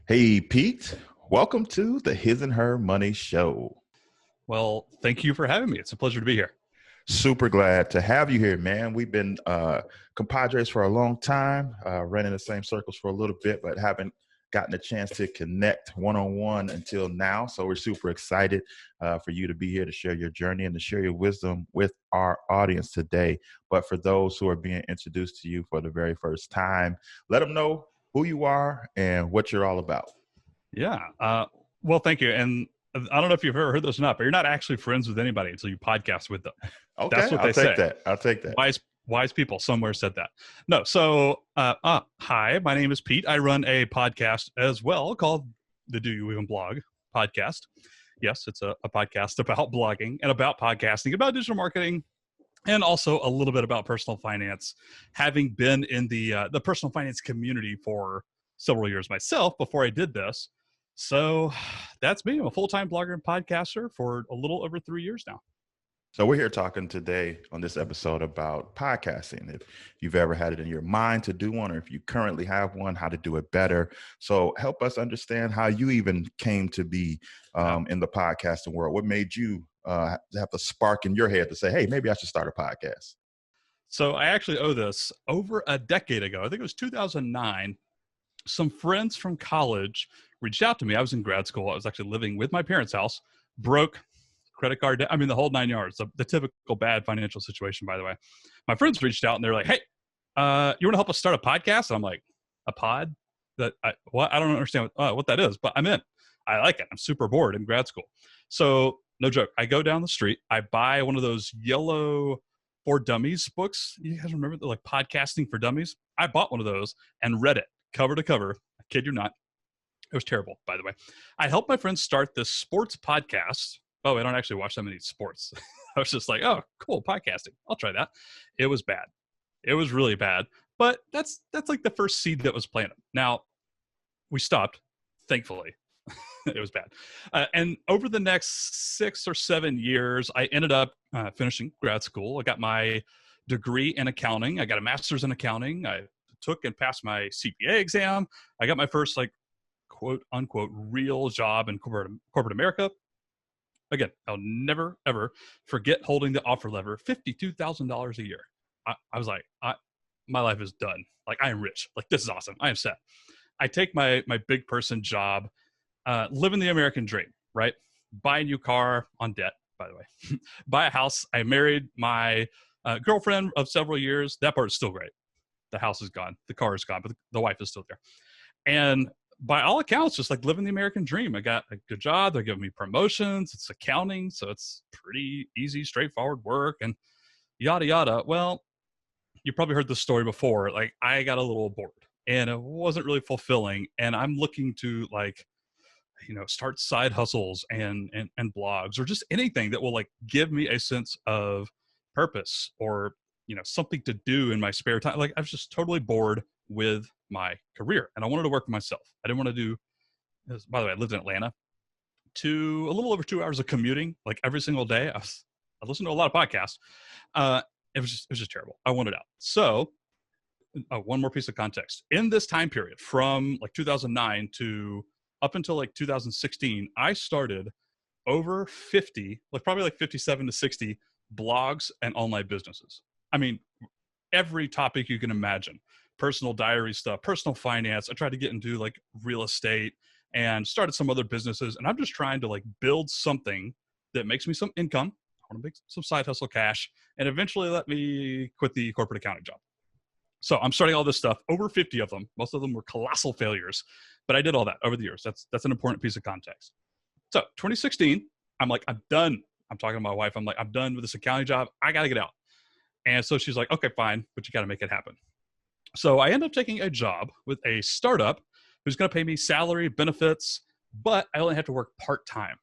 Hey, Pete, welcome to the His and Her Money Show. Well, thank you for having me. It's a pleasure to be here. Super glad to have you here, man. We've been compadres for a long time, running the same circles for a little bit, but haven't gotten a chance to connect one-on-one until now. So we're super excited for you to be here to share your journey and to share your wisdom with our audience today. But for those who are being introduced to you for the very first time, let them know who you are and what you're all about. Yeah. Well, thank you. And I don't know if you've ever heard this or not, but you're not actually friends with anybody until you podcast with them. That's Okay, what I'll they take say. that. I'll take that. Wise people somewhere said that. No. So, hi, my name is Pete. I run a podcast as well called the Do You Even Blog podcast. Yes, it's a podcast about blogging and about podcasting, about digital marketing, and also a little bit about personal finance. Having been in the personal finance community for several years myself before I did this. So that's me. I'm a full-time blogger and podcaster for a little over 3 years now. So we're here talking today on this episode about podcasting. If you've ever had it in your mind to do one, or if you currently have one, how to do it better. So help us understand how you even came to be in the podcasting world. What made you have the spark in your head to say, hey, maybe I should start a podcast? So I actually owe this over a decade ago. I think it was 2009. Some friends from college reached out to me. I was in grad school. I was actually living with my parents' house, broke, credit card debt. I mean, the whole 9 yards, the typical bad financial situation, by the way. My friends reached out and they're like, hey, you want to help us start a podcast? And I'm like, a pod? What? I don't understand what that is, but I'm in. I like it. I'm super bored in grad school. So no joke. I go down the street. I buy one of those yellow For Dummies books. You guys remember the like podcasting for dummies? I bought one of those and read it cover to cover. I kid you not. It was terrible, by the way. I helped my friends start this sports podcast. Oh, I don't actually watch that many sports. I was just like, oh, cool, podcasting. I'll try that. It was bad. It was really bad. But that's like the first seed that was planted. Now, we stopped, thankfully. It was bad. And over the next 6 or 7 years, I ended up finishing grad school. I got my degree in accounting. I got a master's in accounting. I took and passed my CPA exam. I got my first like quote unquote real job in corporate America. Again, I'll never ever forget holding the offer lever, $52,000 a year. I was like, my life is done. Like I am rich. Like this is awesome. I am set. I take my big person job, living the American dream, right? Buy a new car on debt, by the way. Buy a house. I married my girlfriend of several years. That part is still great. The house is gone. The car is gone, but the wife is still there. And by all accounts, just like living the American dream. I got a good job. They're giving me promotions. It's accounting, so it's pretty easy, straightforward work and yada, yada. Well, you probably heard this story before. Like I got a little bored and it wasn't really fulfilling. And I'm looking to like, start side hustles and blogs or just anything that will like give me a sense of purpose or, something to do in my spare time. Like I was just totally bored with my career and I wanted to work for myself. I didn't want to do this. By the way, I lived in Atlanta to a little over 2 hours of commuting, like every single day. I listened to a lot of podcasts. It was just terrible. I wanted out. So one more piece of context in this time period from like 2009 to up until like 2016, I started over 50, like probably like 57 to 60 blogs and online businesses. I mean, every topic you can imagine, personal diary stuff, personal finance. I tried to get into like real estate and started some other businesses. And I'm just trying to like build something that makes me some income. I want to make some side hustle cash and eventually let me quit the corporate accounting job. So I'm starting all this stuff, over 50 of them. Most of them were colossal failures, but I did all that over the years. That's an important piece of context. So 2016, I'm like, I'm done. I'm talking to my wife. I'm like, I'm done with this accounting job. I got to get out. And so she's like, okay, fine, but you got to make it happen. So I end up taking a job with a startup who's going to pay me salary, benefits, but I only have to work part-time.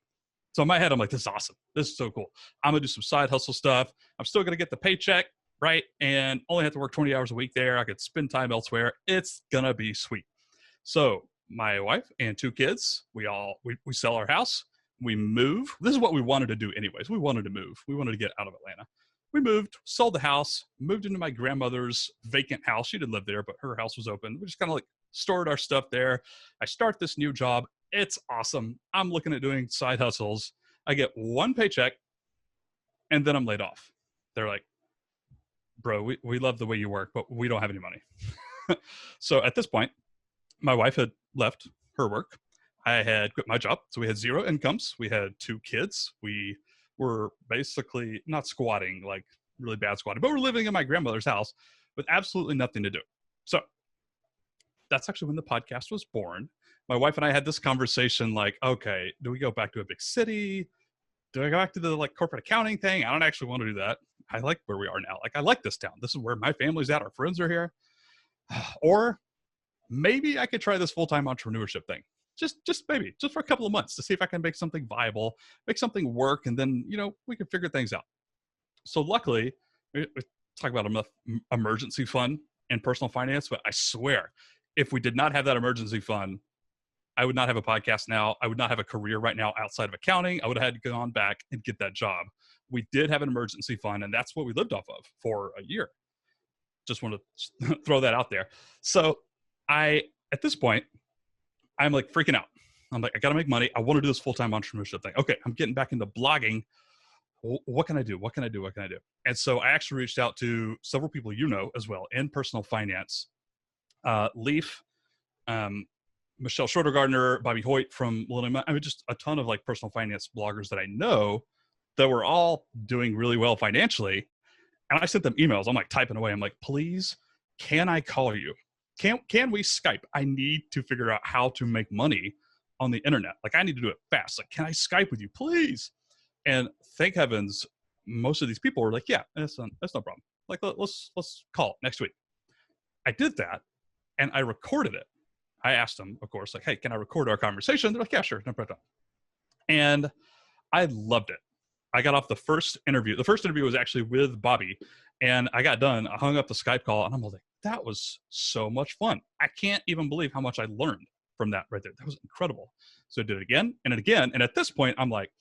So in my head, I'm like, this is awesome. This is so cool. I'm going to do some side hustle stuff. I'm still going to get the paycheck, right? And only have to work 20 hours a week there. I could spend time elsewhere. It's going to be sweet. So my wife and 2 kids, we sell our house. We move. This is what we wanted to do anyways. We wanted to move. We wanted to get out of Atlanta. we moved, sold the house, moved into my grandmother's vacant house. She didn't live there, but her house was open. We just kind of like stored our stuff there. I start this new job. It's awesome. I'm looking at doing side hustles. I get one paycheck and then I'm laid off. They're like, bro, we love the way you work, but we don't have any money. So at this point, my wife had left her work. I had quit my job. So we had zero incomes. We had 2 kids. We were basically not squatting, like really bad squatting, but we're living in my grandmother's house with absolutely nothing to do. So that's actually when the podcast was born. My wife and I had this conversation like, okay, do we go back to a big city? Do I go back to the like corporate accounting thing? I don't actually want to do that. I like where we are now. Like I like this town. This is where my family's at. Our friends are here. Or maybe I could try this full-time entrepreneurship thing. Just maybe, just for a couple of months to see if I can make something viable, make something work, and then, we can figure things out. So luckily, we talk about an emergency fund in personal finance, but I swear, if we did not have that emergency fund, I would not have a podcast now. I would not have a career right now outside of accounting. I would have had to go on back and get that job. We did have an emergency fund, and that's what we lived off of for a year. Just want to throw that out there. So at this point, I'm like freaking out. I'm like, I got to make money. I want to do this full-time entrepreneurship thing. Okay, I'm getting back into blogging. What can I do? What can I do? What can I do? And so I actually reached out to several people as well in personal finance. Leaf, Michelle Schroeder-Gardner, Bobby Hoyt from Millennium. I mean, just a ton of like personal finance bloggers that I know that were all doing really well financially. And I sent them emails. I'm like typing away. I'm like, please, can I call you? Can we Skype? I need to figure out how to make money on the internet. Like I need to do it fast. Like, can I Skype with you, please? And thank heavens, most of these people were like, yeah, that's no problem. Like, let's call it next week. I did that and I recorded it. I asked them, of course, like, hey, can I record our conversation? They're like, yeah, sure, no problem. And I loved it. I got off the first interview. The first interview was actually with Bobby, and I got done. I hung up the Skype call, and I'm like, that was so much fun. I can't even believe how much I learned from that right there. That was incredible. So I did it again and again. And at this point, I'm like,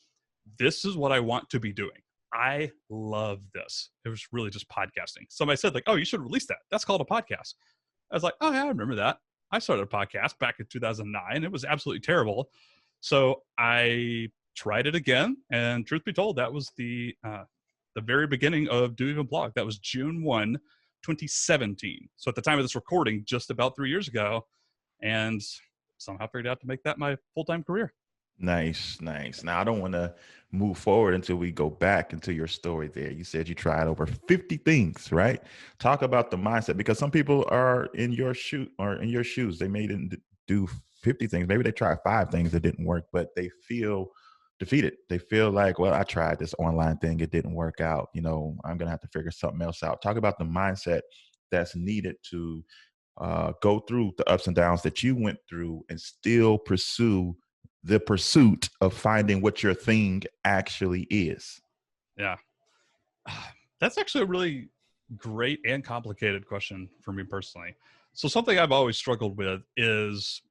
this is what I want to be doing. I love this. It was really just podcasting. Somebody said like, oh, you should release that. That's called a podcast. I was like, oh yeah, I remember that. I started a podcast back in 2009. It was absolutely terrible. So I tried it again, and truth be told, that was the very beginning of Do Even Blog. That was June 1, 2017. So at the time of this recording, just about 3 years ago, and somehow figured out to make that my full-time career. Nice. Now, I don't want to move forward until we go back into your story there. You said you tried over 50 things, right? Talk about the mindset, because some people are in your shoes. They may didn't do 50 things. Maybe they tried 5 things that didn't work, but they feel defeated. They feel like, well, I tried this online thing. It didn't work out. I'm going to have to figure something else out. Talk about the mindset that's needed to go through the ups and downs that you went through and still pursue the pursuit of finding what your thing actually is. Yeah. That's actually a really great and complicated question for me personally. So something I've always struggled with is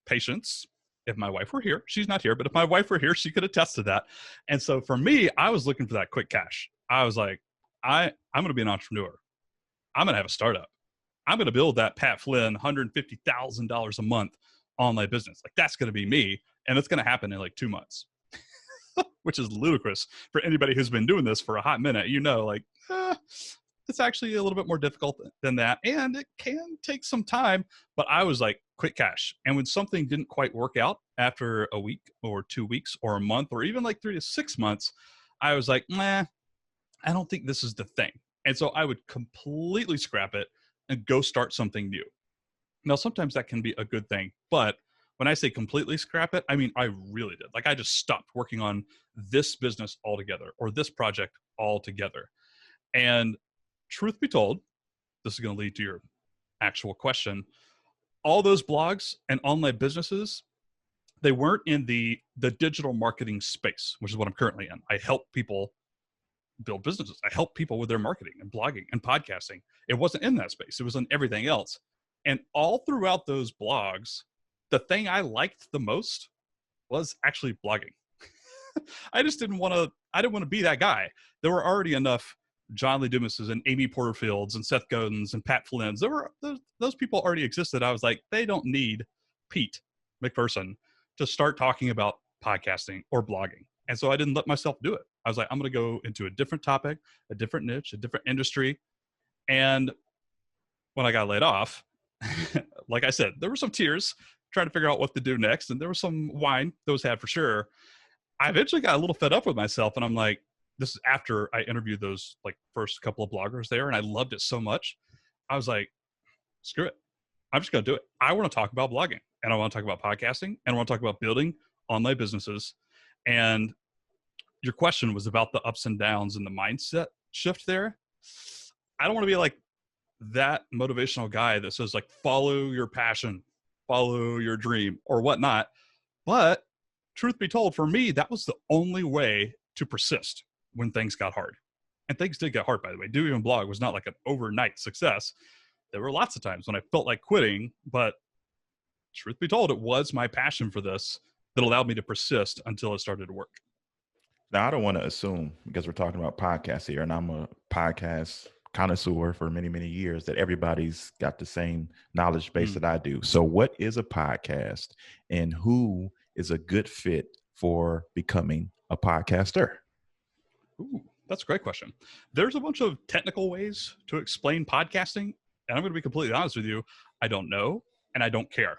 patience. If my wife were here, she's not here, but if my wife were here, she could attest to that. And so for me, I was looking for that quick cash. I was like, I'm going to be an entrepreneur. I'm going to have a startup. I'm going to build that Pat Flynn $150,000 a month online business. Like that's going to be me. And it's going to happen in like 2 months, which is ludicrous for anybody who's been doing this for a hot minute. It's actually a little bit more difficult than that. And it can take some time, but I was like, quick cash. And when something didn't quite work out after a week or 2 weeks or a month, or even like 3 to 6 months, I was like, I don't think this is the thing. And so I would completely scrap it and go start something new. Now, sometimes that can be a good thing, but when I say completely scrap it, I mean, I really did. Like I just stopped working on this business altogether or this project altogether. And truth be told, this is going to lead to your actual question. All those blogs and online businesses, they weren't in the digital marketing space, which is what I'm currently in. I help people build businesses. I help people with their marketing and blogging and podcasting. It wasn't in that space. It was in everything else. And all throughout those blogs, the thing I liked the most was actually blogging. I didn't want to be that guy. There were already enough John Lee Dumases and Amy Porterfields and Seth Godins and Pat Flynn's. Those people already existed. I was like, they don't need Pete McPherson to start talking about podcasting or blogging. And so I didn't let myself do it. I was like, I'm going to go into a different topic, a different niche, a different industry. And when I got laid off, like I said, there were some tears trying to figure out what to do next. And there was some wine that was had for sure. I eventually got a little fed up with myself, and I'm like, this is after I interviewed those like first couple of bloggers there, and I loved it so much. I was like, screw it. I'm just going to do it. I want to talk about blogging, and I want to talk about podcasting, and I want to talk about building online businesses. And your question was about the ups and downs and the mindset shift there. I don't want to be like that motivational guy that says like, follow your passion, follow your dream or whatnot. But truth be told, for me, that was the only way to persist when things got hard. And things did get hard, by the way. Do Even Blog was not like an overnight success. There were lots of times when I felt like quitting, but truth be told, it was my passion for this that allowed me to persist until it started to work. Now, I don't want to assume, because we're talking about podcasts here, and I'm a podcast connoisseur for many, many years, that everybody's got the same knowledge base that I do. So what is a podcast, and who is a good fit for becoming a podcaster? Ooh, that's a great question. There's a bunch of technical ways to explain podcasting, and I'm going to be completely honest with you. I don't know, and I don't care.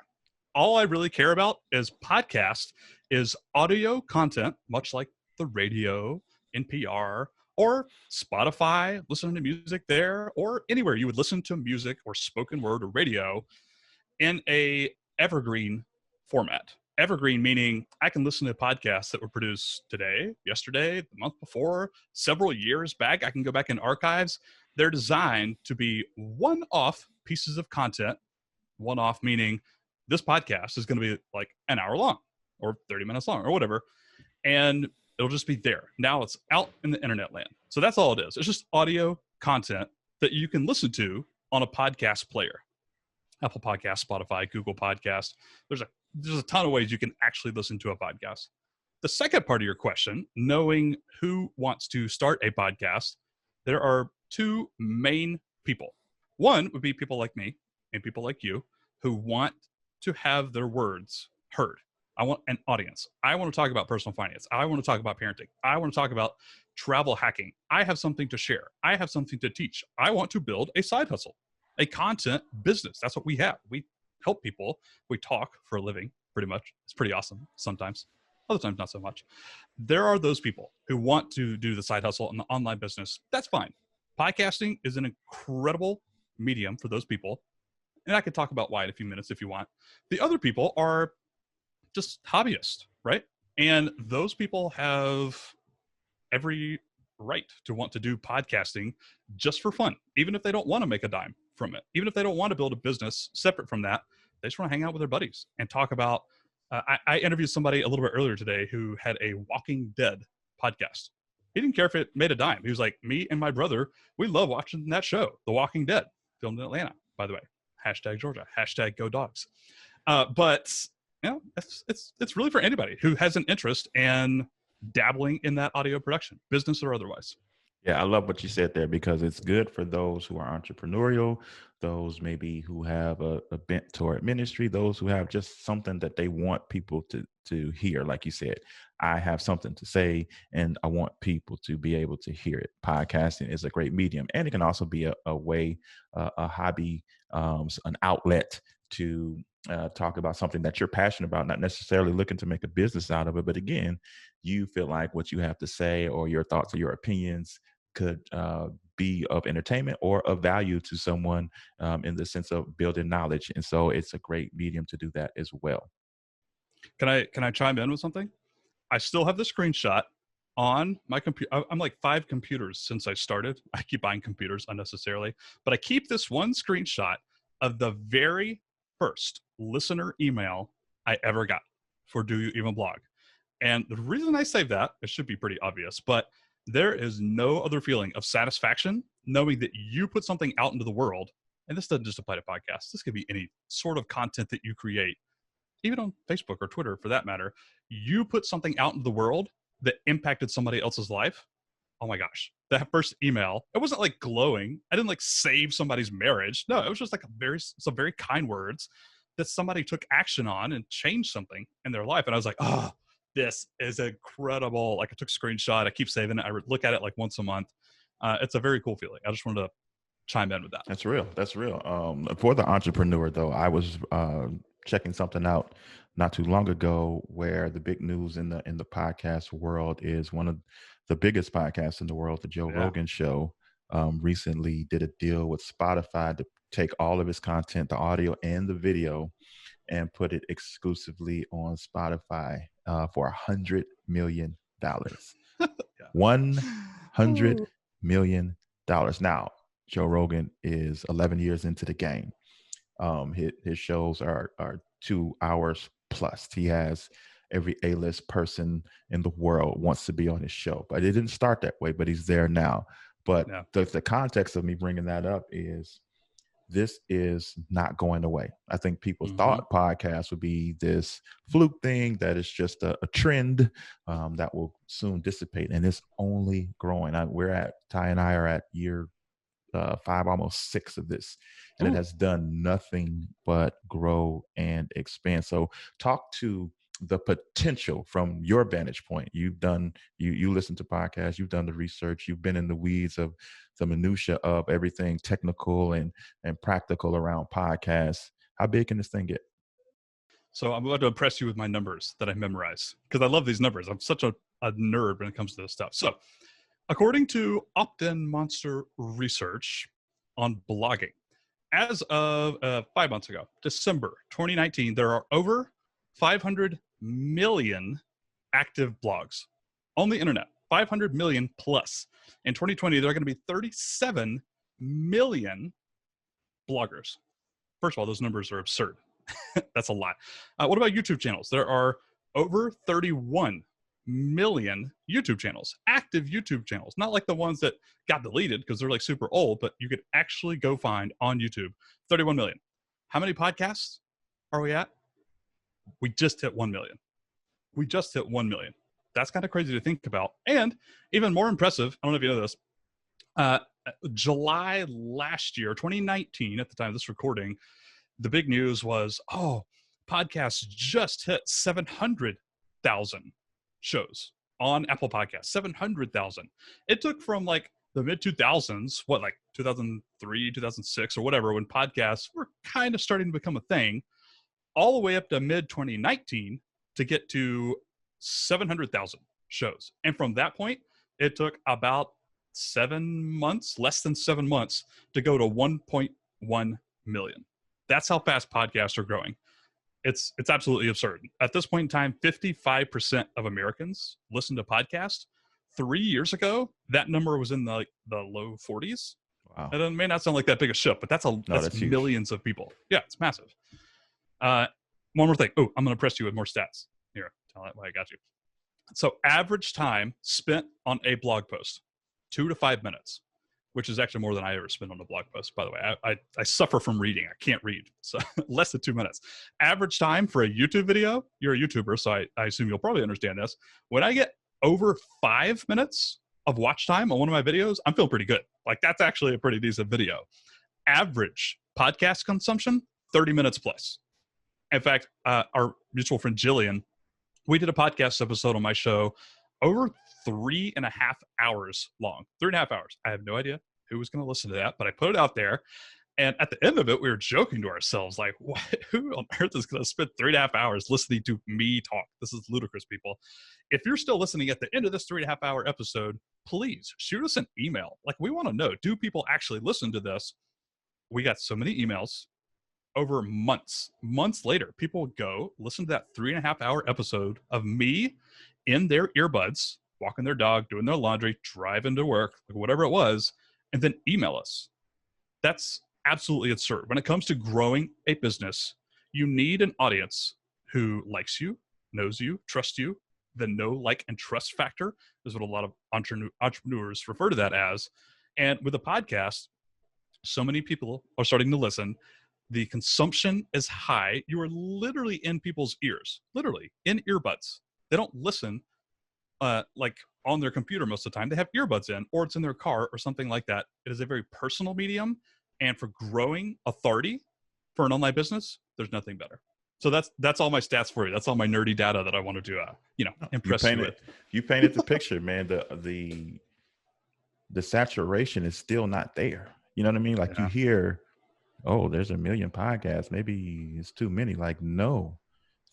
All I really care about is podcast is audio content, much like the radio, NPR, or Spotify, listening to music there, or anywhere you would listen to music or spoken word or radio in a evergreen format. Evergreen meaning I can listen to podcasts that were produced today, yesterday, the month before, several years back. I can go back in archives. They're designed to be one-off pieces of content. One-off meaning this podcast is going to be like an hour long or 30 minutes long or whatever. And it'll just be there. Now it's out in the internet land. So that's all it is. It's just audio content that you can listen to on a podcast player. Apple Podcast, Spotify, Google Podcast. There's a ton of ways you can actually listen to a podcast. The second part of your question, knowing who wants to start a podcast, there are two main people. One would be people like me and people like you who want to have their words heard. I want an audience. I want to talk about personal finance. I want to talk about parenting. I want to talk about travel hacking. I have something to share. I have something to teach. I want to build a side hustle, a content business. That's what we have. We help people. We talk for a living, pretty much. It's pretty awesome sometimes. Other times, not so much. There are those people who want to do the side hustle and the online business. That's fine. Podcasting is an incredible medium for those people. And I could talk about why in a few minutes if you want. The other people are just hobbyists, right? And those people have every right to want to do podcasting just for fun, even if they don't want to make a dime from it, even if they don't want to build a business separate from that. They just want to hang out with their buddies and talk about. I interviewed somebody a little bit earlier today who had a Walking Dead podcast. He didn't care if it made a dime. He was like, me and my brother, we love watching that show, The Walking Dead, filmed in Atlanta, by the way. Hashtag Georgia, hashtag Go Dogs. But you know, it's really for anybody who has an interest in dabbling in that audio production, business or otherwise. Yeah, I love what you said there, because it's good for those who are entrepreneurial, those maybe who have a bent toward ministry, those who have just something that they want people to hear. Like you said, I have something to say and I want people to be able to hear it. Podcasting is a great medium, and it can also be a way, a hobby, an outlet to talk about something that you're passionate about, not necessarily looking to make a business out of it. But again, you feel like what you have to say or your thoughts or your opinions could be of entertainment or of value to someone in the sense of building knowledge. And so it's a great medium to do that as well. Can I chime in with something? I still have the screenshot on my computer. I'm like 5 computers since I started. I keep buying computers unnecessarily, but I keep this one screenshot of the very first listener email I ever got for Do You Even Blog. And the reason I saved that, it should be pretty obvious, but there is no other feeling of satisfaction knowing that you put something out into the world. And this doesn't just apply to podcasts. This could be any sort of content that you create, even on Facebook or Twitter for that matter. You put something out into the world that impacted somebody else's life. Oh my gosh, that first email, it wasn't like glowing. I didn't like save somebody's marriage. No, it was just like some very kind words that somebody took action on and changed something in their life. And I was like, oh, this is incredible. Like I took a screenshot. I keep saving it. I look at it like once a month. It's a very cool feeling. I just wanted to chime in with that. That's real. That's real. For the entrepreneur, though, I was checking something out not too long ago, where the big news in the podcast world is one of the biggest podcasts in the world, the Joe Rogan Show, recently did a deal with Spotify to take all of his content, the audio and the video, and put it exclusively on Spotify for $100 million. Yeah. $100 million. Now, Joe Rogan is 11 years into the game. His shows are 2 hours plus. He has every A-list person in the world wants to be on his show, but it didn't start that way, but he's there now. But the context of me bringing that up is this is not going away. I think people thought podcasts would be this fluke thing, that is just a trend that will soon dissipate, and it's only growing. Ty and I are at year 5, almost 6 of this, and it has done nothing but grow and expand. So talk to the potential from your vantage point. You've done, you listen to podcasts, you've done the research, you've been in the weeds of the minutia of everything technical and practical around podcasts. How big can this thing get? So I'm about to impress you with my numbers that I memorize, because I love these numbers. I'm such a nerd when it comes to this stuff. So according to OptinMonster research on blogging, as of 5 months ago, December 2019, there are over 500 million active blogs on the internet, 500 million plus. In 2020, there are going to be 37 million bloggers. First of all, those numbers are absurd. That's a lot. What about YouTube channels? There are over 31 million YouTube channels, active YouTube channels, not like the ones that got deleted because they're like super old, but you could actually go find on YouTube. 31 million. How many podcasts are we at? We just hit 1 million. We just hit 1 million. That's kind of crazy to think about. And even more impressive, I don't know if you know this, July last year, 2019, at the time of this recording, the big news was, podcasts just hit 700,000 shows on Apple Podcasts. 700,000. It took from like the mid 2000s, like 2003, 2006 or whatever, when podcasts were kind of starting to become a thing, all the way up to mid 2019 to get to 700,000 shows. And from that point, it took about 7 months, less than 7 months, to go to 1.1 million. That's how fast podcasts are growing. It's absolutely absurd. At this point in time, 55% of Americans listen to podcasts. 3 years ago, that number was in the low 40s. Wow. And it may not sound like that big a shift, but that's millions of people. Yeah, it's massive. One more thing. I'm going to press you with more stats. Here, tell that why I got you. So average time spent on a blog post, 2 to 5 minutes, which is actually more than I ever spend on a blog post, by the way. I suffer from reading. I can't read. So less than 2 minutes. Average time for a YouTube video, you're a YouTuber, so I assume you'll probably understand this. When I get over 5 minutes of watch time on one of my videos, I'm feeling pretty good. Like, that's actually a pretty decent video. Average podcast consumption, 30 minutes plus. In fact, our mutual friend Jillian, we did a podcast episode on my show over 3.5 hours long. 3.5 hours. I have no idea who was going to listen to that, but I put it out there. And at the end of it, we were joking to ourselves, like, what, who on earth is going to spend 3.5 hours listening to me talk? This is ludicrous, people. If you're still listening at the end of this 3.5 hour episode, please shoot us an email. Like, we want to know, do people actually listen to this? We got so many emails over months later. People would go listen to that 3.5 hour episode of me in their earbuds, walking their dog, doing their laundry, driving to work, like whatever it was, and then email us. That's absolutely absurd. When it comes to growing a business, you need an audience who likes you, knows you, trusts you. The know, like, and trust factor is what a lot of entrepreneurs refer to that as. And with a podcast, so many people are starting to listen. The consumption is high. You are literally in people's ears, literally in earbuds. They don't listen like on their computer most of the time. They have earbuds in, or it's in their car or something like that. It is a very personal medium, and for growing authority for an online business, there's nothing better. So that's all my stats for you. That's all my nerdy data that I wanted to impress you with. You painted the picture, man. The saturation is still not there. You know what I mean? Like you hear, oh, there's a million podcasts. Maybe it's too many. Like, no,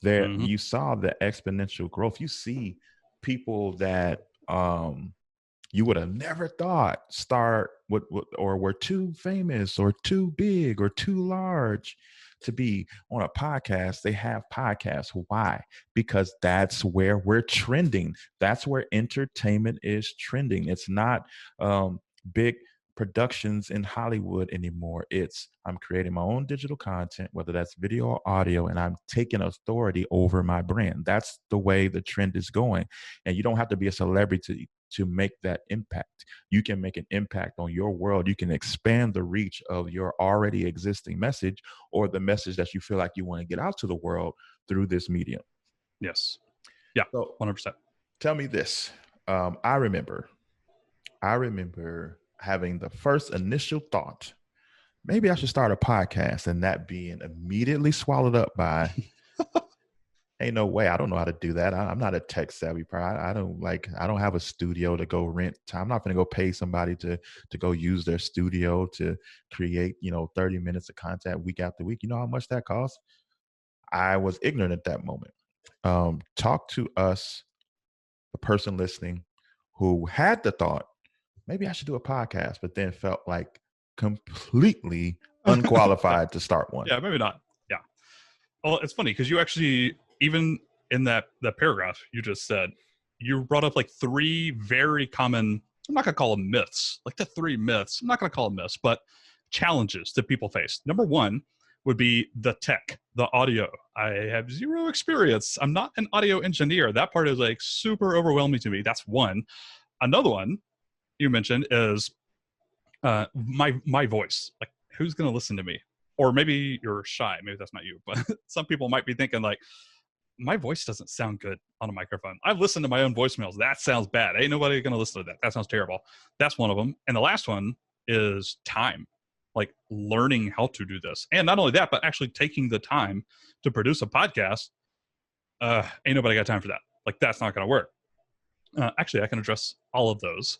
there you saw the exponential growth. You see people that you would have never thought start with or were too famous or too big or too large to be on a podcast. They have podcasts. Why? Because that's where we're trending. That's where entertainment is trending. It's not big productions in Hollywood anymore. It's I'm creating my own digital content, whether that's video or audio, and I'm taking authority over my brand. That's the way the trend is going. And you don't have to be a celebrity to make that impact. You can make an impact on your world. You can expand the reach of your already existing message or the message that you feel like you want to get out to the world through this medium. Yes. Yeah. So 100%. Tell me this. I remember having the first initial thought, maybe I should start a podcast, and that being immediately swallowed up by ain't no way. I don't know how to do that. I'm not a tech savvy person. I don't have a studio to go rent. I'm not going to go pay somebody to go use their studio to create, 30 minutes of content week after week. You know how much that costs? I was ignorant at that moment. Talk to us, a person listening who had the thought, maybe I should do a podcast, but then felt like completely unqualified to start one. Yeah, maybe not. Yeah. Well, it's funny because you actually, even in that paragraph you just said, you brought up like three very common, I'm not going to call them myths, like the three myths. I'm not going to call them myths, but challenges that people face. Number one would be the tech, the audio. I have zero experience. I'm not an audio engineer. That part is like super overwhelming to me. That's one. Another one you mentioned is my voice. Like, who's going to listen to me? Or maybe you're shy. Maybe that's not you, but some people might be thinking like, my voice doesn't sound good on a microphone. I've listened to my own voicemails. That sounds bad. Ain't nobody going to listen to that. That sounds terrible. That's one of them. And the last one is time, like learning how to do this. And not only that, but actually taking the time to produce a podcast. Ain't nobody got time for that. Like, that's not going to work. Actually, I can address all of those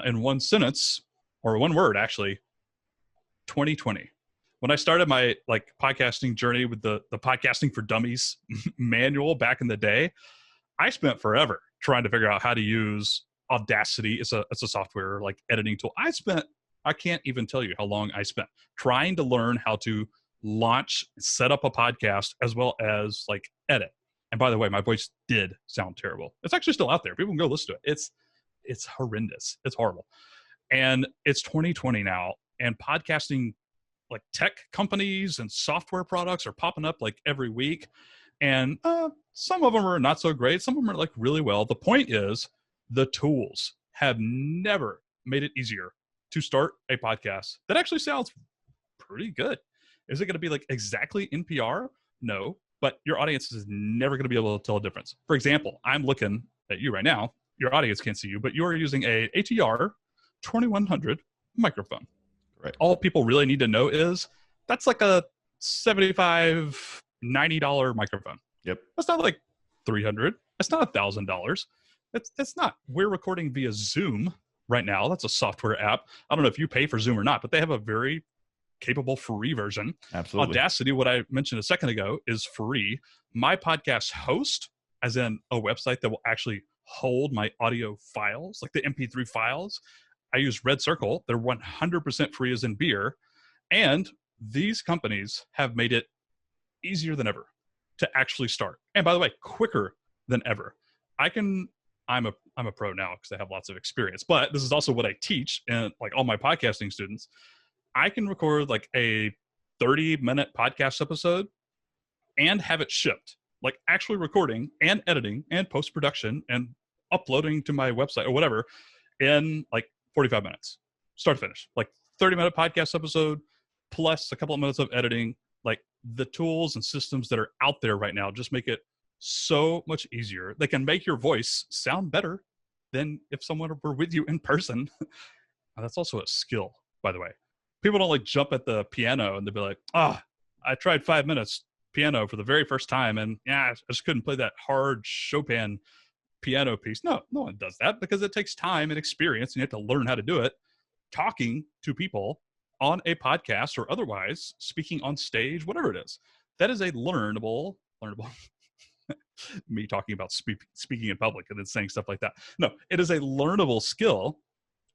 in one sentence or one word, actually. 2020. When I started my podcasting journey with the Podcasting for Dummies manual back in the day, I spent forever trying to figure out how to use Audacity. It's a software like editing tool. I can't even tell you how long I spent trying to learn how to launch, set up a podcast, as well as like edit. And by the way, my voice did sound terrible. It's actually still out there. People can go listen to it. It's horrendous. It's horrible. And it's 2020 now, and podcasting, like tech companies and software products, are popping up like every week. And some of them are not so great. Some of them are like really well. The point is, the tools have never made it easier to start a podcast that actually sounds pretty good. Is it going to be like exactly NPR? No, but your audience is never going to be able to tell a difference. For example, I'm looking at you right now. Your audience can't see you, but you're using a ATR 2100 microphone. Right. All people really need to know is that's like a $75, $90 microphone. Yep. That's not like $300. It's not $1,000. It's not. We're recording via Zoom right now. That's a software app. I don't know if you pay for Zoom or not, but they have a very capable free version. Absolutely. Audacity, what I mentioned a second ago, is free. My podcast host, as in a website that will actually hold my audio files, like the MP3 files, I use Red Circle. They're 100% free as in beer. And these companies have made it easier than ever to actually start. And by the way, quicker than ever. I'm a pro now because I have lots of experience, but this is also what I teach, and like all my podcasting students, I can record like a 30-minute podcast episode and have it shipped, like actually recording and editing and post-production and uploading to my website or whatever in like 45 minutes, start to finish. Like 30-minute podcast episode plus a couple of minutes of editing. Like, the tools and systems that are out there right now just make it so much easier. They can make your voice sound better than if someone were with you in person. That's also a skill, by the way. People don't like jump at the piano and they'll be like, I tried 5 minutes piano for the very first time, and I just couldn't play that hard Chopin piano piece. No one does that, because it takes time and experience, and you have to learn how to do it. Talking to people on a podcast or otherwise, speaking on stage, whatever it is, that is a learnable me talking about speaking in public and then saying stuff like that. No, it is a learnable skill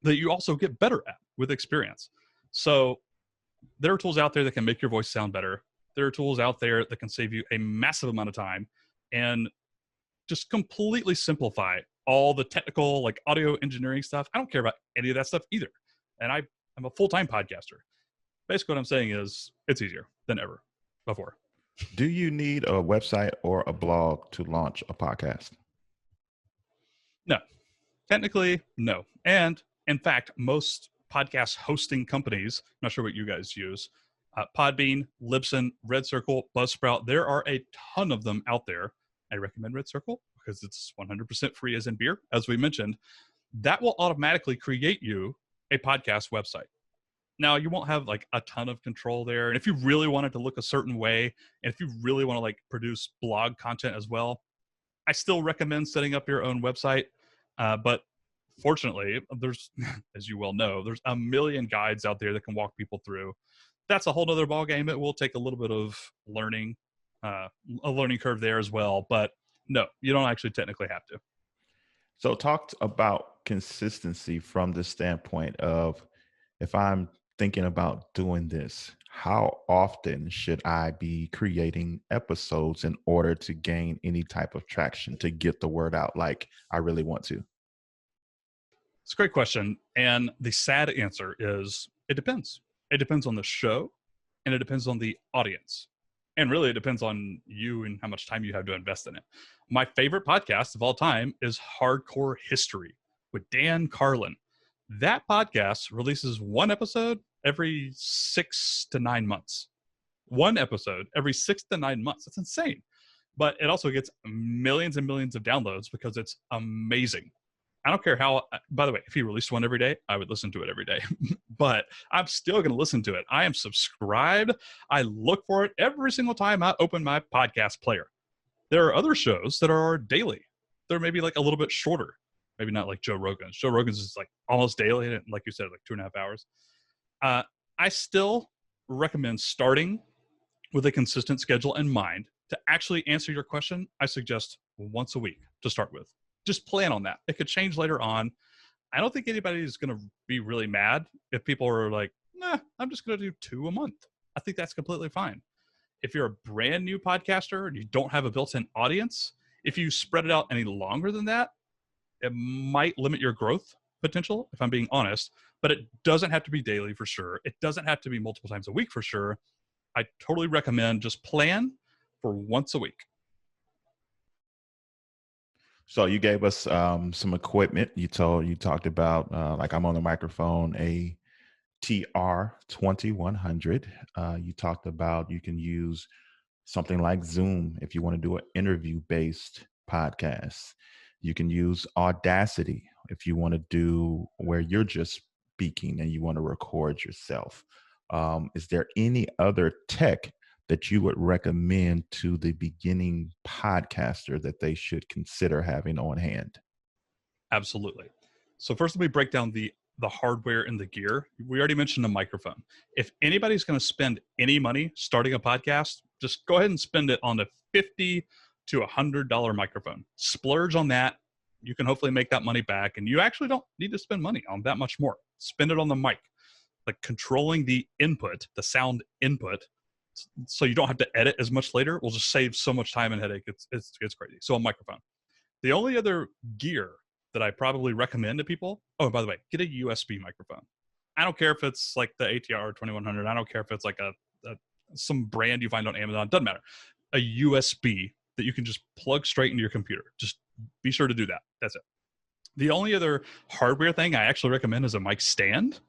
that you also get better at with experience. So there are tools out there that can make your voice sound better. There are tools out there that can save you a massive amount of time and just completely simplify all the technical, like audio engineering stuff. I don't care about any of that stuff either. And I'm a full-time podcaster. Basically what I'm saying is it's easier than ever before. Do you need a website or a blog to launch a podcast? No, technically, no. And in fact, most podcast hosting companies, I'm not sure what you guys use, Podbean, Libsyn, Red Circle, Buzzsprout, there are a ton of them out there. I recommend Red Circle because it's 100% free as in beer, as we mentioned. That will automatically create you a podcast website. Now, you won't have like a ton of control there. And if you really want it to look a certain way, and if you really want to like produce blog content as well, I still recommend setting up your own website. But fortunately, there's, as you well know, there's a million guides out there that can walk people through. That's a whole nother ballgame. It will take a little bit of learning, a learning curve there as well. But no, you don't actually technically have to. So talk about consistency from the standpoint of, if I'm thinking about doing this, how often should I be creating episodes in order to gain any type of traction, to get the word out like I really want to? It's a great question. And the sad answer is it depends. It depends on the show, and it depends on the audience. And really, it depends on you and how much time you have to invest in it. My favorite podcast of all time is Hardcore History with Dan Carlin. That podcast releases one episode every 6 to 9 months. One episode every 6 to 9 months. That's insane. But it also gets millions and millions of downloads because it's amazing. I don't care how, by the way, if he released one every day, I would listen to it every day. But I'm still going to listen to it. I am subscribed. I look for it every single time I open my podcast player. There are other shows that are daily. They're maybe like a little bit shorter. Maybe not like Joe Rogan's. Joe Rogan's is like almost daily, and like you said, like 2.5 hours. I still recommend starting with a consistent schedule in mind. To actually answer your question, I suggest once a week to start with. Just plan on that. It could change later on. I don't think anybody is going to be really mad if people are like, nah, I'm just going to do 2 a month. I think that's completely fine. If you're a brand new podcaster and you don't have a built-in audience, if you spread it out any longer than that, it might limit your growth potential, if I'm being honest, but it doesn't have to be daily for sure. It doesn't have to be multiple times a week for sure. I totally recommend just plan for once a week. So you gave us some equipment. You talked about, like I'm on the microphone, a TR2100. You talked about you can use something like Zoom if you want to do an interview-based podcast. You can use Audacity if you want to do where you're just speaking and you want to record yourself. Is there any other tech that you would recommend to the beginning podcaster that they should consider having on hand? Absolutely. So first, let me break down the hardware and the gear. We already mentioned a microphone. If anybody's going to spend any money starting a podcast, just go ahead and spend it on a $50 to $100 microphone. Splurge on that. You can hopefully make that money back, and you actually don't need to spend money on that much more. Spend it on the mic, like controlling the input, the sound input, so you don't have to edit as much later. Will just save so much time and headache. It's crazy. So a microphone. The only other gear that I probably recommend to people, oh, by the way, get a USB microphone. I don't care if it's like the ATR 2100. I don't care if it's like some brand you find on Amazon. Doesn't matter. A USB that you can just plug straight into your computer. Just be sure to do that. That's it. The only other hardware thing I actually recommend is a mic stand.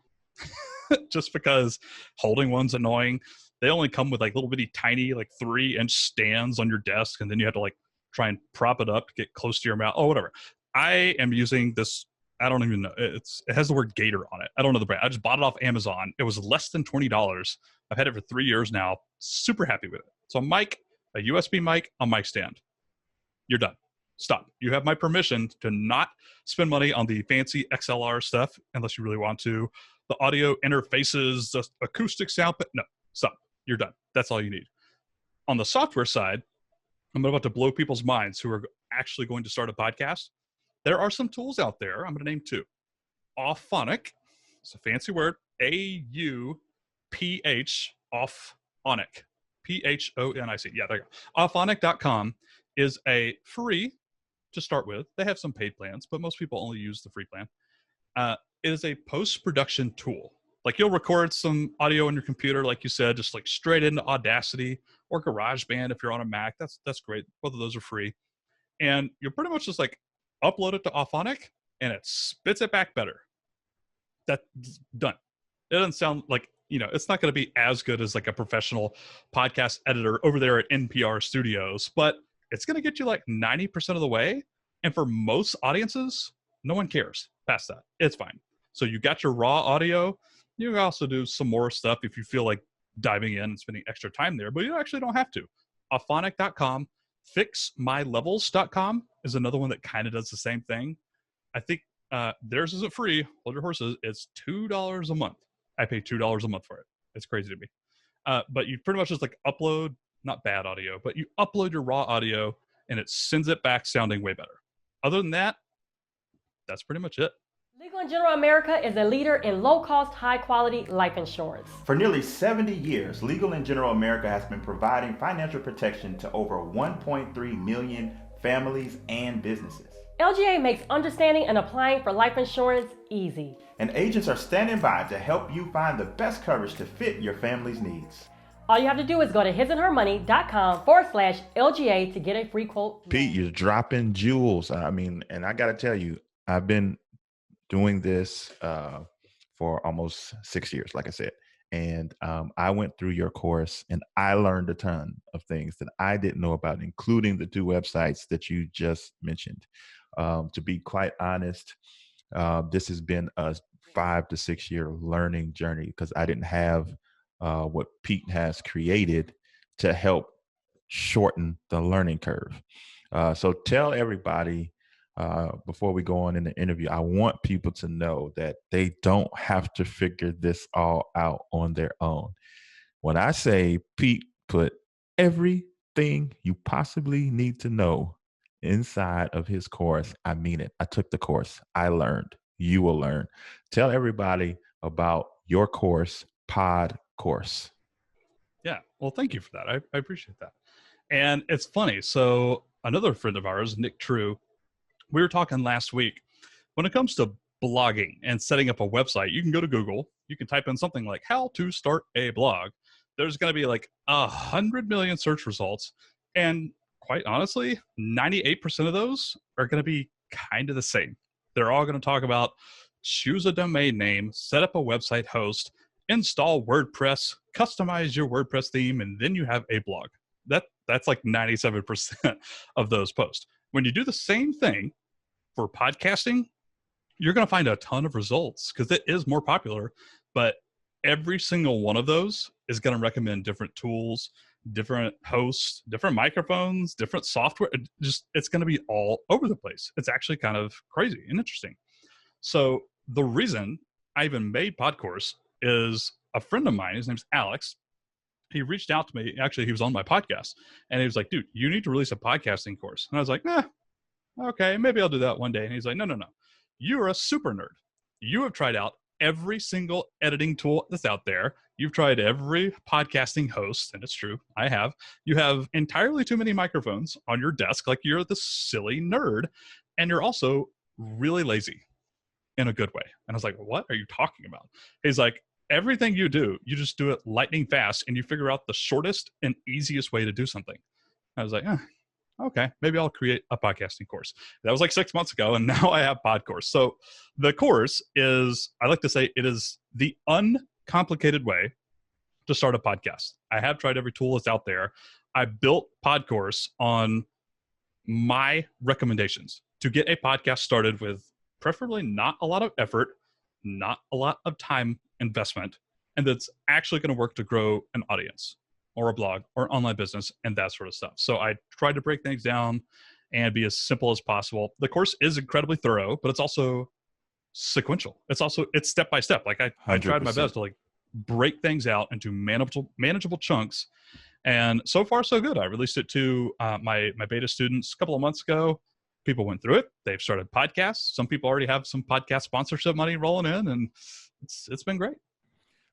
Just because holding one's annoying. They only come with like little bitty tiny like 3-inch stands on your desk, and then you have to like try and prop it up to get close to your mouth. Oh, whatever. I am using this. I don't even know. It has the word Gator on it. I don't know the brand. I just bought it off Amazon. It was less than $20. I've had it for 3 years now. Super happy with it. So a mic, a USB mic, a mic stand. You're done. Stop. You have my permission to not spend money on the fancy XLR stuff unless you really want to. The audio interfaces, the acoustic sound, but no, stop. You're done. That's all you need. On the software side, I'm about to blow people's minds who are actually going to start a podcast. There are some tools out there. I'm going to name two. Auphonic. It's a fancy word. A-U-P-H, Auphonic. P-H-O-N-I-C. Yeah, there you go. Auphonic.com is a free to start with. They have some paid plans, but most people only use the free plan. It is a post-production tool. Like you'll record some audio on your computer, like you said, just like straight into Audacity or GarageBand if you're on a Mac. That's great. Both of those are free. And you're pretty much just like upload it to Auphonic and it spits it back better. That's done. It doesn't sound like, it's not going to be as good as like a professional podcast editor over there at NPR Studios, but it's going to get you like 90% of the way. And for most audiences, no one cares past that. It's fine. So you got your raw audio. You can also do some more stuff if you feel like diving in and spending extra time there, but you actually don't have to. Auphonic.com. Fixmylevels.com is another one that kind of does the same thing. I think theirs isn't free. Hold your horses. It's $2 a month. I pay $2 a month for it. It's crazy to me. But you pretty much just like upload, not bad audio, but you upload your raw audio and it sends it back sounding way better. Other than that, that's pretty much it. Legal & General America is a leader in low-cost, high-quality life insurance. For nearly 70 years, Legal & General America has been providing financial protection to over 1.3 million families and businesses. LGA makes understanding and applying for life insurance easy. And agents are standing by to help you find the best coverage to fit your family's needs. All you have to do is go to hisandhermoney.com/LGA to get a free quote. Pete, you're dropping jewels. And I got to tell you, I've been doing this for almost 6 years, like I said. And I went through your course and I learned a ton of things that I didn't know about, including the two websites that you just mentioned. To be quite honest, this has been a 5 to 6 year learning journey because I didn't have what Pete has created to help shorten the learning curve. So tell everybody, before we go on in the interview, I want people to know that they don't have to figure this all out on their own. When I say Pete put everything you possibly need to know inside of his course, I mean it. I took the course. I learned. You will learn. Tell everybody about your course, Pod Course. Yeah. Well, thank you for that. I appreciate that. And it's funny. So another friend of ours, Nick True, we were talking last week, when it comes to blogging and setting up a website, you can go to Google, you can type in something like how to start a blog. There's going to be like 100 million search results. And quite honestly, 98% of those are going to be kind of the same. They're all going to talk about choose a domain name, set up a website host, install WordPress, customize your WordPress theme, and then you have a blog. That's like 97% of those posts. When you do the same thing for podcasting, you're going to find a ton of results because it is more popular, but every single one of those is going to recommend different tools, different hosts, different microphones, different software. It's going to be all over the place. It's actually kind of crazy and interesting. So the reason I even made PodCourse is a friend of mine, his name's Alex. He reached out to me. Actually, he was on my podcast and he was like, dude, you need to release a podcasting course. And I was like, okay, maybe I'll do that one day. And he's like, no. You're a super nerd. You have tried out every single editing tool that's out there. You've tried every podcasting host, and it's true, I have. You have entirely too many microphones on your desk, like you're the silly nerd, and you're also really lazy in a good way. And I was like, what are you talking about? He's like, everything you do, you just do it lightning fast, and you figure out the shortest and easiest way to do something. I was like, okay, maybe I'll create a podcasting course. That was like 6 months ago, and now I have PodCourse. So the course is, I like to say, it is the uncomplicated way to start a podcast. I have tried every tool that's out there. I built PodCourse on my recommendations to get a podcast started with preferably not a lot of effort, not a lot of time investment, and that's actually going to work to grow an audience or a blog or online business and that sort of stuff. So I tried to break things down and be as simple as possible. The course is incredibly thorough, but it's also sequential. It's step by step. Like I tried my best to like break things out into manageable chunks. And so far, so good. I released it to my beta students a couple of months ago. People went through it. They've started podcasts. Some people already have some podcast sponsorship money rolling in, and it's been great.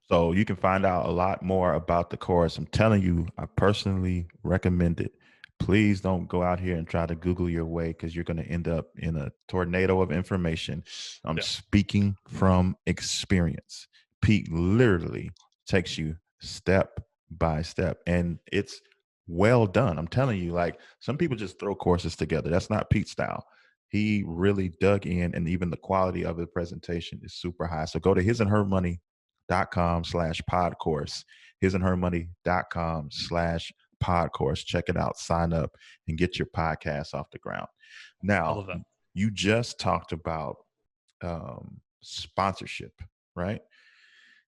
So you can find out a lot more about the course. I'm telling you, I personally recommend it. Please don't go out here and try to Google your way, because you're going to end up in a tornado of information. I'm speaking from experience. Pete literally takes you step by step, and it's well done. I'm telling you, like, some people just throw courses together. That's not Pete's style. He really dug in, and even the quality of the presentation is super high. So go to hisandhermoney.com/podcourse, hisandhermoney.com/podcourse. Check it out, sign up, and get your podcast off the ground. Now, you just talked about sponsorship, right?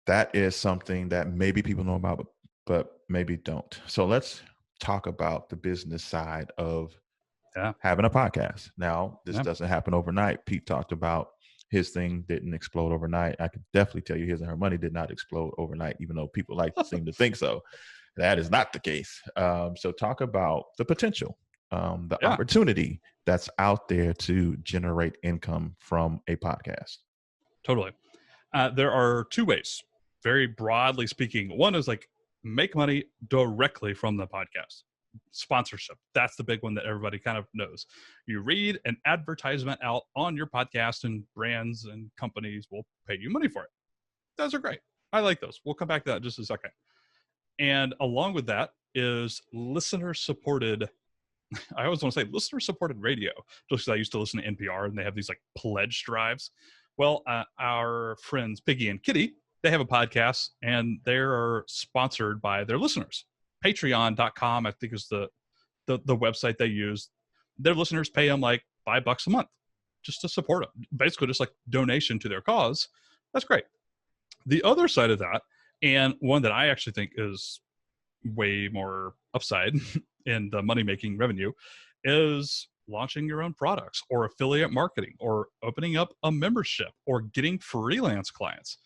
That is something that maybe people know about, but maybe don't. So let's talk about the business side of having a podcast. Now, this doesn't happen overnight. Pete talked about his thing didn't explode overnight. I could definitely tell you His and Her Money did not explode overnight, even though people like to seem to think so. That is not the case. So talk about the potential, the opportunity that's out there to generate income from a podcast. Totally. There are two ways, very broadly speaking. One is like make money directly from the podcast. Sponsorship. That's the big one that everybody kind of knows. You read an advertisement out on your podcast and brands and companies will pay you money for it. Those are great. I like those. We'll come back to that in just a second. And along with that is listener-supported, I always want to say listener-supported radio, just because I used to listen to NPR and they have these like pledge drives. Well, our friends Piggy and Kitty, they have a podcast and they are sponsored by their listeners. Patreon.com, I think, is the website they use. Their listeners pay them like $5 a month just to support them. Basically, just like donation to their cause. That's great. The other side of that, and one that I actually think is way more upside in the money-making revenue, is launching your own products or affiliate marketing or opening up a membership or getting freelance clients.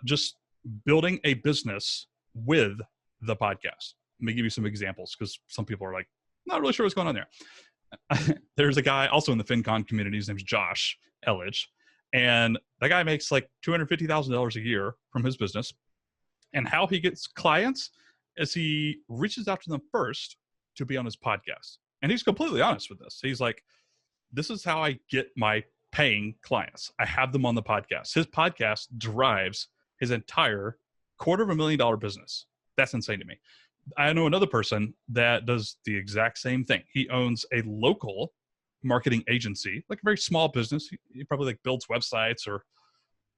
Just building a business with the podcast. Let me give you some examples because some people are like, not really sure what's going on there. There's a guy also in the FinCon community. His name's Josh Elledge. And that guy makes like $250,000 a year from his business. And how he gets clients is he reaches out to them first to be on his podcast. And he's completely honest with this. He's like, this is how I get my paying clients. I have them on the podcast. His podcast drives his entire $250,000 business. That's insane to me. I know another person that does the exact same thing. He owns a local marketing agency, like a very small business. He probably like builds websites or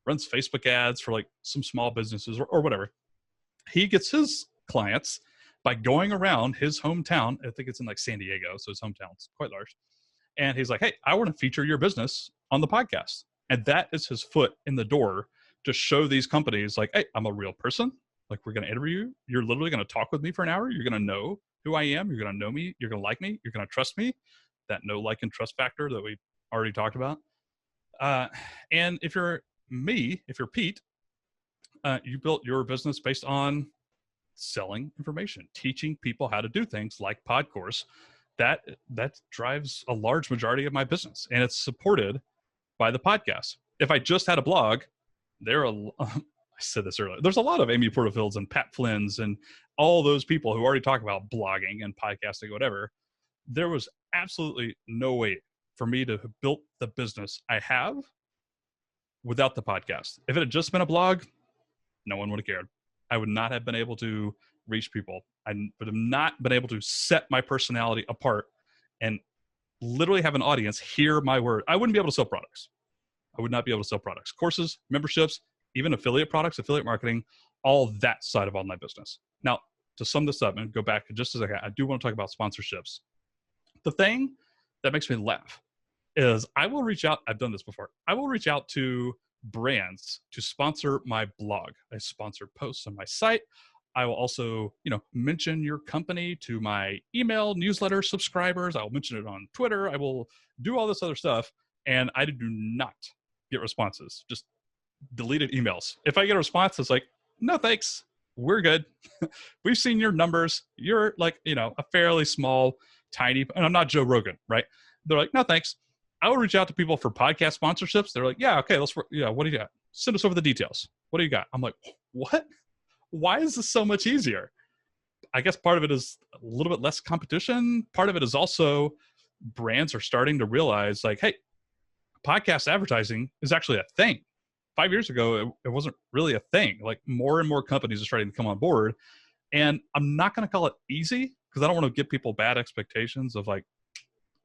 runs Facebook ads for like some small businesses or whatever. He gets his clients by going around his hometown. I think it's in like San Diego, so his hometown's quite large. And he's like, hey, I want to feature your business on the podcast. And that is his foot in the door to show these companies like, hey, I'm a real person. Like, we're going to interview you. You're literally going to talk with me for an hour. You're going to know who I am. You're going to know me. You're going to like me. You're going to trust me. That know, like, and trust factor that we already talked about. And if you're me, if you're Pete, you built your business based on selling information, teaching people how to do things like PodCourse. That drives a large majority of my business, and it's supported by the podcast. If I just had a blog, I said this earlier, there's a lot of Amy Porterfields and Pat Flynn's and all those people who already talk about blogging and podcasting, whatever. There was absolutely no way for me to have built the business I have without the podcast. If it had just been a blog, no one would have cared. I would not have been able to reach people. I would have not been able to set my personality apart and literally have an audience hear my word. I wouldn't be able to sell products. I would not be able to sell products, courses, memberships, even affiliate products, affiliate marketing, all that side of online business. Now, to sum this up and go back just a second, I do want to talk about sponsorships. The thing that makes me laugh is I will reach out. I've done this before. I will reach out to brands to sponsor my blog. I sponsor posts on my site. I will also, mention your company to my email newsletter subscribers. I'll mention it on Twitter. I will do all this other stuff. And I do not get responses, just deleted emails. If I get a response, it's like, no, thanks. We're good. We've seen your numbers. You're like, a fairly small, tiny, and I'm not Joe Rogan, right? They're like, no, thanks. I will reach out to people for podcast sponsorships. They're like, yeah, okay, what do you got? Send us over the details. What do you got? I'm like, what? Why is this so much easier? I guess part of it is a little bit less competition. Part of it is also brands are starting to realize like, hey, podcast advertising is actually a thing. 5 years ago, it wasn't really a thing. Like more and more companies are starting to come on board. And I'm not going to call it easy because I don't want to give people bad expectations of like,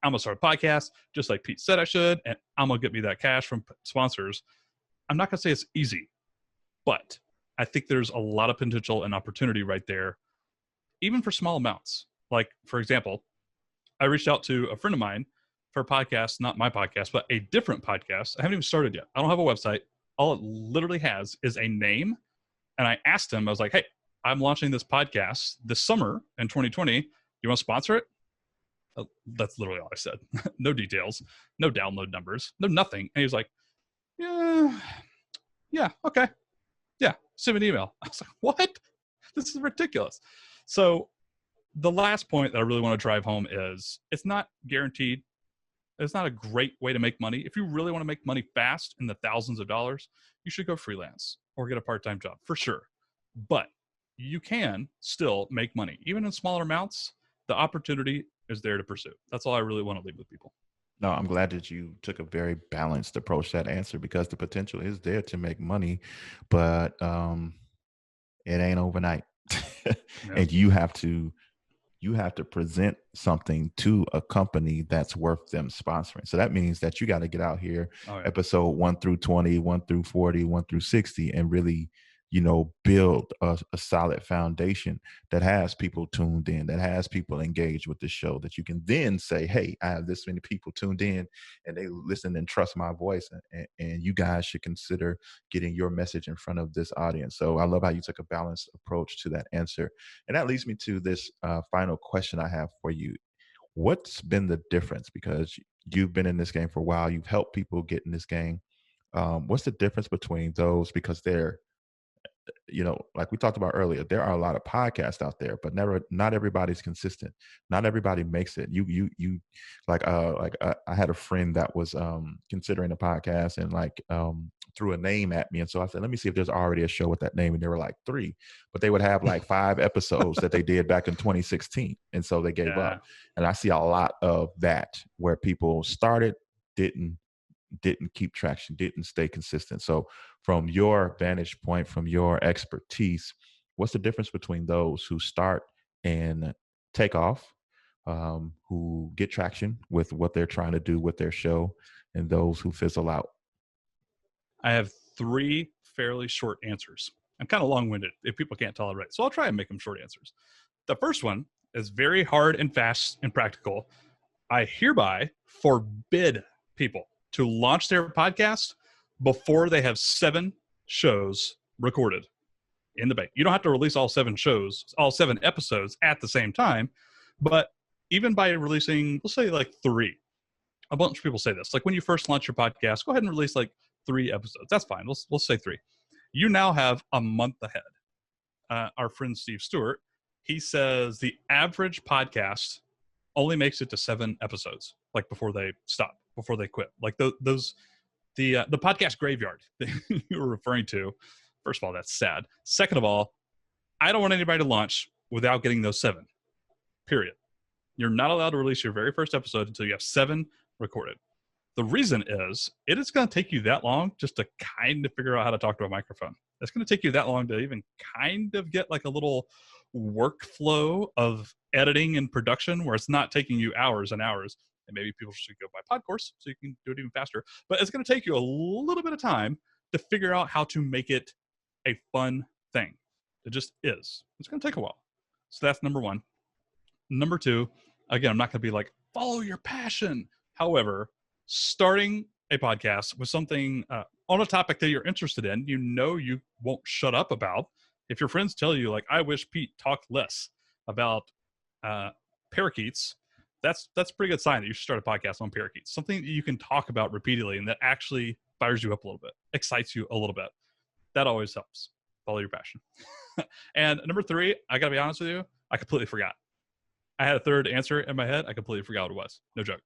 I'm going to start a podcast just like Pete said I should, and I'm going to get me that cash from sponsors. I'm not going to say it's easy, but I think there's a lot of potential and opportunity right there, even for small amounts. Like, for example, I reached out to a friend of mine for a podcast, not my podcast, but a different podcast. I haven't even started yet. I don't have a website. All it literally has is a name. And I asked him, I was like, hey, I'm launching this podcast this summer in 2020. You want to sponsor it? That's literally all I said. No details, no download numbers, no nothing. And he was like, yeah, okay. Yeah, send me an email. I was like, what? This is ridiculous. So the last point that I really want to drive home is it's not guaranteed. It's not a great way to make money. If you really want to make money fast in the thousands of dollars, you should go freelance or get a part-time job for sure. But you can still make money. Even in smaller amounts, the opportunity is there to pursue. That's all I really want to leave with people. No, I'm glad that you took a very balanced approach to that answer because the potential is there to make money, but it ain't overnight. Yeah. And you have to present something to a company that's worth them sponsoring. So that means that you got to get out here, episode 1 through 20, 1 through 40, 1 through 60, and really, build a solid foundation that has people tuned in, that has people engaged with the show, that you can then say, hey, I have this many people tuned in and they listen and trust my voice. And you guys should consider getting your message in front of this audience. So I love how you took a balanced approach to that answer. And that leads me to this final question I have for you. What's been the difference? Because you've been in this game for a while, you've helped people get in this game. What's the difference between those? Because they're, like we talked about earlier, there are a lot of podcasts out there, but not everybody's consistent. Not everybody makes it. I had a friend that was considering a podcast and threw a name at me. And so I said, let me see if there's already a show with that name. And there were like 3, but they would have like 5 episodes that they did back in 2016. And so they gave up. And I see a lot of that where people started, didn't keep traction, didn't stay consistent. So from your vantage point, from your expertise, what's the difference between those who start and take off, who get traction with what they're trying to do with their show, and those who fizzle out? I have 3 fairly short answers. I'm kind of long-winded if people can't tolerate, so I'll try and make them short answers. The first one is very hard and fast and practical. I hereby forbid people to launch their podcast before they have 7 shows recorded in the bank. You don't have to release all 7 episodes at the same time, but even by releasing, let's say like 3, a bunch of people say this, like when you first launch your podcast, go ahead and release like 3 episodes. That's fine. Let's say 3. You now have a month ahead. Our friend Steve Stewart, he says the average podcast only makes it to 7 episodes, like before they stop, before they quit. Like the podcast graveyard that you were referring to. First of all, that's sad. Second of all, I don't want anybody to launch without getting those 7, period. You're not allowed to release your very first episode until you have 7 recorded. The reason is it is going to take you that long just to kind of figure out how to talk to a microphone. It's going to take you that long to even kind of get like a little workflow of editing and production where it's not taking you hours and hours. And maybe people should go buy Podcourse so you can do it even faster. But it's going to take you a little bit of time to figure out how to make it a fun thing. It just is. It's going to take a while. So that's number 1. Number 2, again, I'm not going to be like, follow your passion. However, starting a podcast with something on a topic that you're interested in, you won't shut up about. If your friends tell you, like, I wish Pete talked less about parakeets, that's a pretty good sign that you should start a podcast on parakeets. Something that you can talk about repeatedly and that actually fires you up a little bit, excites you a little bit. That always helps. Follow your passion. And number 3, I gotta be honest with you, I completely forgot. I had a third answer in my head. I completely forgot what it was. No joke.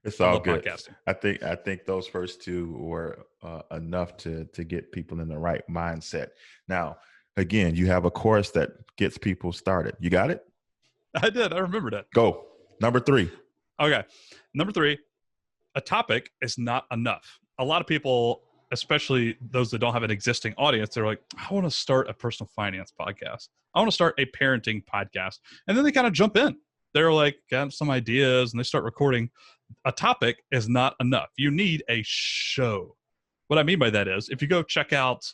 It's all good. Podcasting. I think those first 2 were enough to get people in the right mindset. Now, again, you have a course that gets people started. You got it? I did. I remembered it. Go. Number 3. Okay. Number 3, a topic is not enough. A lot of people, especially those that don't have an existing audience, they're like, I want to start a personal finance podcast. I want to start a parenting podcast. And then they kind of jump in. They're like, got some ideas, and they start recording. A topic is not enough. You need a show. What I mean by that is, if you go check out,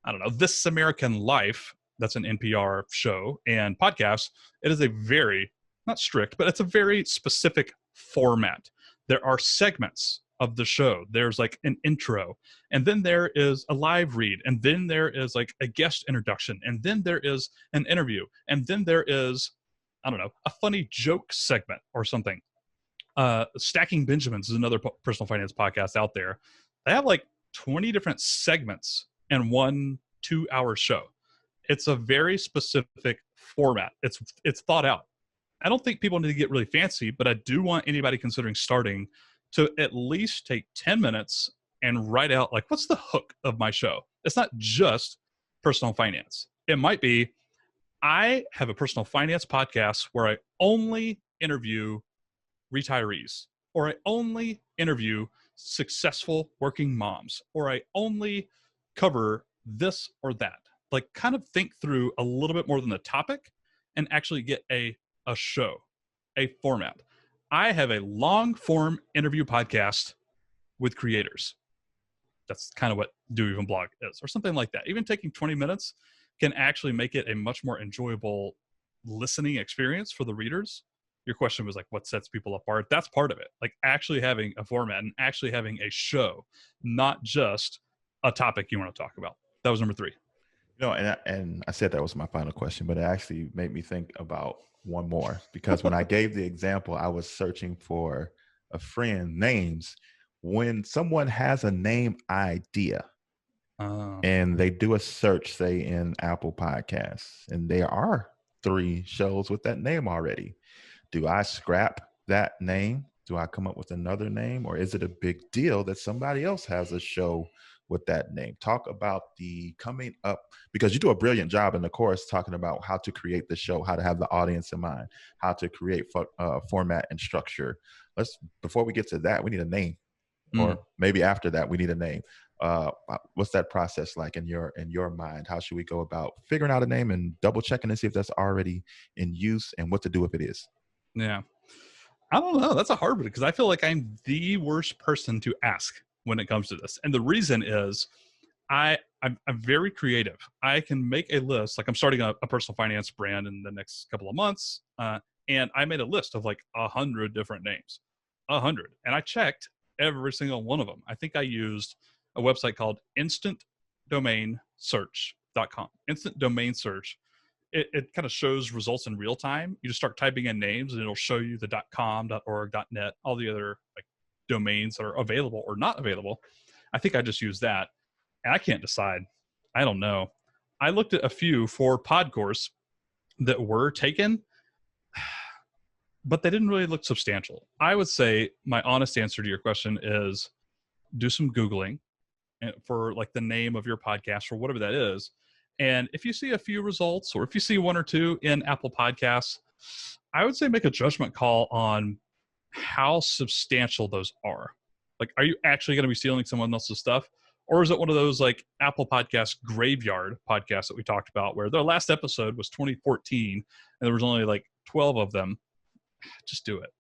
I don't know, This American Life, that's an NPR show and podcast, it is a very, not strict, but it's a very specific format. There are segments of the show. There's like an intro, and then there is a live read, and then there is like a guest introduction, and then there is an interview, and then there is, I don't know, a funny joke segment or something. Stacking Benjamins is another personal finance podcast out there. They have like 20 different segments in one 2-hour show. It's a very specific format. It's thought out. I don't think people need to get really fancy, but I do want anybody considering starting to at least take 10 minutes and write out, like, what's the hook of my show? It's not just personal finance. It might be, I have a personal finance podcast where I only interview retirees, or I only interview successful working moms, or I only cover this or that. Like, kind of think through a little bit more than the topic and actually get a show, a format. I have a long form interview podcast with creators. That's kind of what Do Even Blog is, or something like that. Even taking 20 minutes can actually make it a much more enjoyable listening experience for the readers. Your question was like, what sets people apart? That's part of it. Like, actually having a format and actually having a show, not just a topic you want to talk about. That was number 3. You know, and I said that was my final question, but it actually made me think about one more, because when I gave the example, I was searching for a friend names. When someone has a name idea and they do a search, say in Apple Podcasts, and there are 3 shows with that name already, do I scrap that name? Do I come up with another name? Or is it a big deal that somebody else has a show with that name? Talk about the coming up, because you do a brilliant job in the course talking about how to create the show, how to have the audience in mind, how to create format and structure. Before we get to that, we need a name, or maybe after that, we need a name. What's that process like in your mind? How should we go about figuring out a name and double checking to see if that's already in use, and what to do if it is? Yeah. I don't know. That's a hard one, because I feel like I'm the worst person to ask when it comes to this. And the reason is I'm very creative. I can make a list. Like, I'm starting a personal finance brand in the next couple of months. And I made a list of like 100 different names, 100. And I checked every single one of them. I think I used a website called instantdomainsearch.com. Instant Domain Search. It kind of shows results in real time. You just start typing in names and it'll show you the .com, .org, .net, all the other like domains that are available or not available. I think I just used that, and I can't decide. I don't know. I looked at a few for Podcourse that were taken, but they didn't really look substantial. I would say my honest answer to your question is do some Googling for like the name of your podcast or whatever that is. And if you see a few results, or if you see 1 or 2 in Apple Podcasts, I would say make a judgment call on how substantial those are. Like, are you actually going to be stealing someone else's stuff? Or is it one of those like Apple Podcast graveyard podcasts that we talked about, where their last episode was 2014 and there was only like 12 of them? Just do it.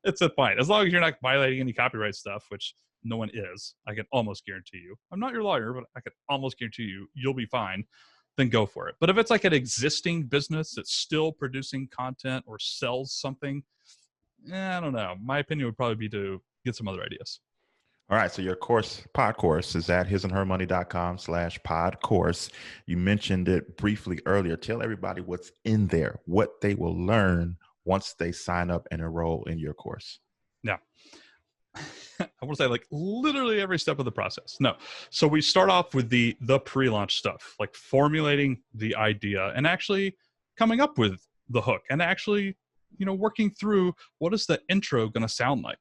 It's a fine. As long as you're not violating any copyright stuff, which no one is, I can almost guarantee you. I'm not your lawyer, but I can almost guarantee you'll be fine. Then go for it. But if it's like an existing business that's still producing content or sells something, I don't know. My opinion would probably be to get some other ideas. All right. So your pod course is at hisandhermoney.com/pod course. You mentioned it briefly earlier. Tell everybody what's in there, what they will learn once they sign up and enroll in your course. Yeah. I want to say like literally every step of the process. No. So we start off with the pre-launch stuff, like formulating the idea and actually coming up with the hook and actually, working through what is the intro going to sound like.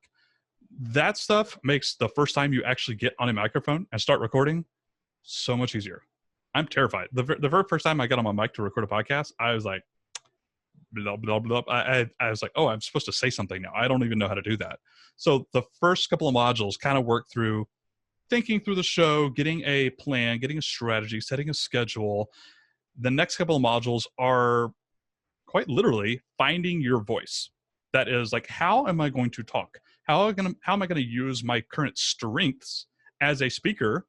That stuff makes the first time you actually get on a microphone and start recording so much easier. I'm terrified. The very first time I got on my mic to record a podcast, I was like, blah, blah, blah. I was like, oh, I'm supposed to say something now. I don't even know how to do that. So the first couple of modules kind of work through thinking through the show, getting a plan, getting a strategy, setting a schedule. The next couple of modules are quite literally finding your voice. That is like, how am I going to talk? How am I going to use my current strengths as a speaker,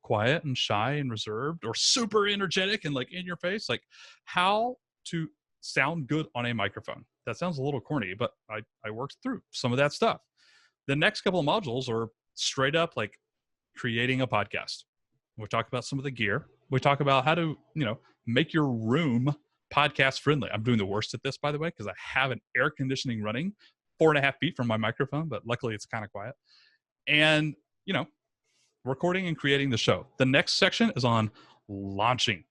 quiet and shy and reserved, or super energetic and like in your face? Like how to sound good on a microphone. That sounds a little corny, but I worked through some of that stuff. The next couple of modules are straight up like creating a podcast. We talk about some of the gear. We talk about how to, make your room podcast friendly. I'm doing the worst at this, by the way, because I have an air conditioning running 4.5 feet from my microphone, but luckily it's kind of quiet. And, recording and creating the show. The next section is on launching,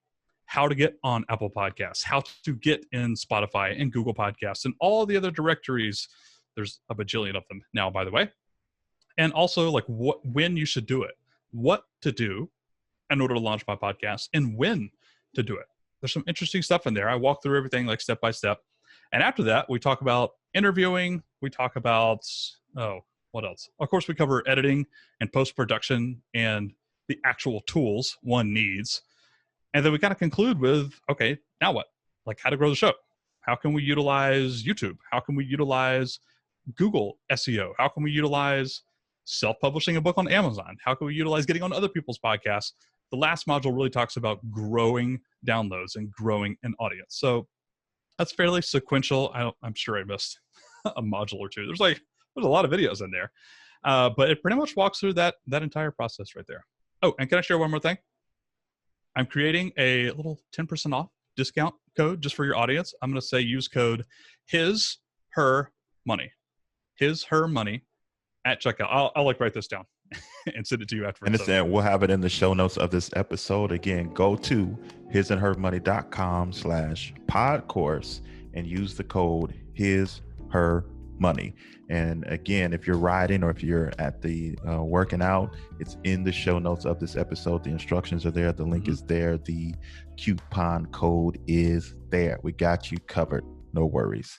how to get on Apple Podcasts, how to get in Spotify and Google Podcasts and all the other directories. There's a bajillion of them now, by the way. And also like when you should do it, what to do in order to launch my podcast and when to do it. There's some interesting stuff in there. I walk through everything like step by step. And after that, we talk about interviewing. We talk about, what else? Of course, we cover editing and post-production and the actual tools one needs. And then we kind of conclude with, okay, now what? Like how to grow the show. How can we utilize YouTube? How can we utilize Google SEO? How can we utilize self-publishing a book on Amazon? How can we utilize getting on other people's podcasts? The last module really talks about growing downloads and growing an audience. So that's fairly sequential. I'm sure I missed a module or two. There's a lot of videos in there, but it pretty much walks through that entire process right there. Oh, and can I share one more thing? I'm creating a little 10% off discount code just for your audience. I'm going to say use code HISHERMONEY. HISHERMONEY at checkout. I'll write this down and send it to you afterwards. And we'll have it in the show notes of this episode. Again, go to hisandhermoney.com/pod course and use the code HISHERMONEY. And again, if you're riding or if you're at the working out, it's in the show notes of this episode. The instructions are there. The link is there. The coupon code is there. We got you covered. No worries.